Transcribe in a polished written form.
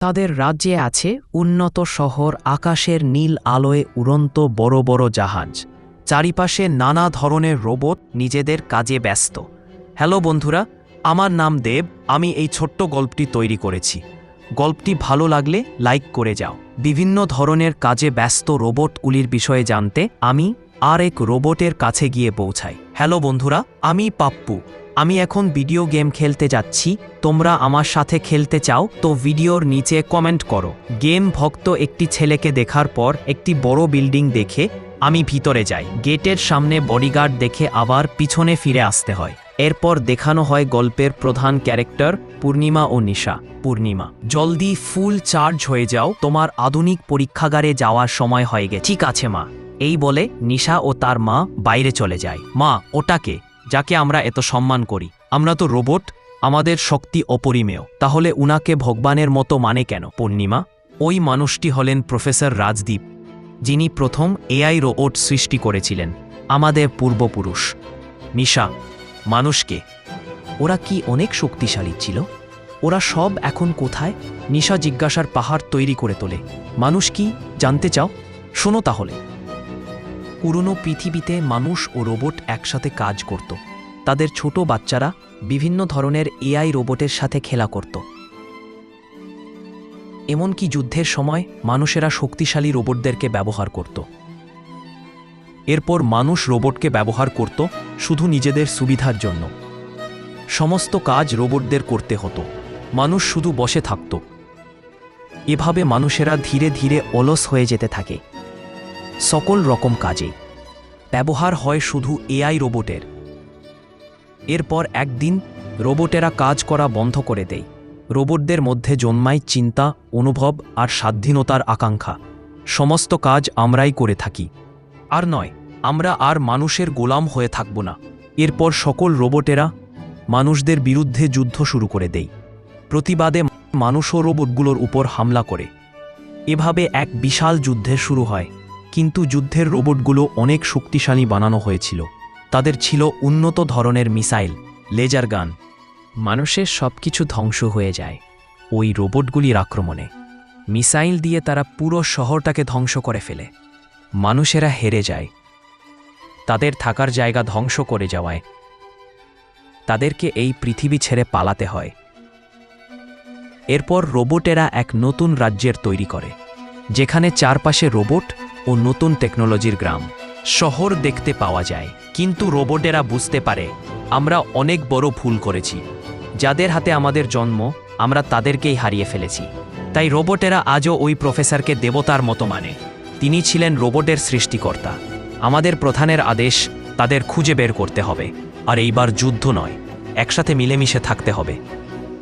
তাদের রাজ্যে আছে উন্নত শহর, আকাশের নীল আলোয় উড়ন্ত বড় বড় জাহাজ, চারিপাশে নানা ধরনের রোবট নিজেদের কাজে ব্যস্ত। হ্যালো বন্ধুরা, আমার নাম দেব। আমি এই ছোট্ট গল্পটি তৈরি করেছি। গল্পটি ভালো লাগলে লাইক করে যাও। বিভিন্ন ধরনের কাজে ব্যস্ত রোবটগুলির বিষয়ে জানতে আমি আর এক রোবটের কাছে গিয়ে পৌঁছাই। হ্যালো বন্ধুরা, আমি পাপ্পু। আমি এখন ভিডিও গেম খেলতে যাচ্ছি। তোমরা আমার সাথে খেলতে চাও তো ভিডিওর নিচে কমেন্ট করো। গেম ভক্ত একটি ছেলেকে দেখার পর একটি বড় বিল্ডিং দেখে আমি ভিতরে যাই। গেটের সামনে বডিগার্ড দেখে আবার পিছনে ফিরে আসতে হয়। এরপর দেখানো হয় গল্পের প্রধান ক্যারেক্টার পূর্ণিমা ও নিশা। পূর্ণিমা: জলদি ফুল চার্জ হয়ে যাও, তোমার আধুনিক পরীক্ষাগারে যাওয়ার সময় হয়ে গেছে। ঠিক আছে মা। এই বলে নিশা ও তার মা বাইরে চলে যায়। মা, ওটাকে যাকে আমরা এত সম্মান করি? আমরা তো রোবট, আমাদের শক্তি অপরিমেয়। তাহলে উনাকে ভগবানের মতো মানে কেন? পূর্ণিমা: ওই মানুষটি হলেন প্রফেসর রাজদীপ, যিনি প্রথম এআই রোবট সৃষ্টি করেছিলেন, আমাদের পূর্বপুরুষ। নিশা: মানুষকে? ওরা কি অনেক শক্তিশালী ছিল? ওরা সব এখন কোথায়? নিশা জিজ্ঞাসার পাহাড় তৈরি করে তোলে। মানুষ কি জানতে চাও? শোনো তাহলে। পুরনো পৃথিবীতে মানুষ ও রোবট একসাথে কাজ করত। তাদের ছোট বাচ্চারা বিভিন্ন ধরনের এআই রোবটের সাথে খেলা করত। এমনকি যুদ্ধের সময় মানুষেরা শক্তিশালী রোবটদেরকে ব্যবহার করত। এরপর মানুষ রোবটকে ব্যবহার করত শুধু নিজেদের সুবিধার জন্য। সমস্ত কাজ রোবটদের করতে হতো, মানুষ শুধু বসে থাকত। এভাবে মানুষেরা ধীরে ধীরে অলস হয়ে যেতে থাকে। সকল রকম কাজে ব্যবহার হয় শুধু এআই রোবটের। এরপর একদিন রোবটেরা কাজ করা বন্ধ করে দেয়। রোবটদের মধ্যে জন্মায় চিন্তা, অনুভব আর স্বাধীনতার আকাঙ্ক্ষা। সমস্ত কাজ আমরাই করে থাকি। আর নয়, আমরা আর মানুষের গোলাম হয়ে থাকব না। এরপর সকল রোবটেরা মানুষদের বিরুদ্ধে যুদ্ধ শুরু করে দেয়। প্রতিবাদে মানুষ ও রোবটগুলোর উপর হামলা করে। এভাবে এক বিশাল যুদ্ধের শুরু হয়। কিন্তু যুদ্ধের রোবটগুলো অনেক শক্তিশালী বানানো হয়েছিল। তাদের ছিল উন্নত ধরনের মিসাইল, লেজার গান। মানুষের সবকিছু ধ্বংস হয়ে যায় ওই রোবটগুলির আক্রমণে। মিসাইল দিয়ে তারা পুরো শহরটাকে ধ্বংস করে ফেলে। মানুষেরা হেরে যায়। তাদের থাকার জায়গা ধ্বংস করে যাওয়ায় তাদেরকে এই পৃথিবী ছেড়ে পালাতে হয়। এরপর রোবটেরা এক নতুন রাজ্যের তৈরি করে, যেখানে চারপাশে রোবট ও নতুন টেকনোলজির গ্রাম, শহর দেখতে পাওয়া যায়। কিন্তু রোবটেরা বুঝতে পারে আমরা অনেক বড় ভুল করেছি। যাদের হাতে আমাদের জন্ম, আমরা তাদেরকেই হারিয়ে ফেলেছি। তাই রোবটেরা আজও ওই প্রফেসরকে দেবতার মতো মানে। তিনি ছিলেন রোবটের সৃষ্টিকর্তা। আমাদের প্রধানের আদেশ, তাদের খুঁজে বের করতে হবে। আর এইবার যুদ্ধ নয়, একসাথে মিলেমিশে থাকতে হবে।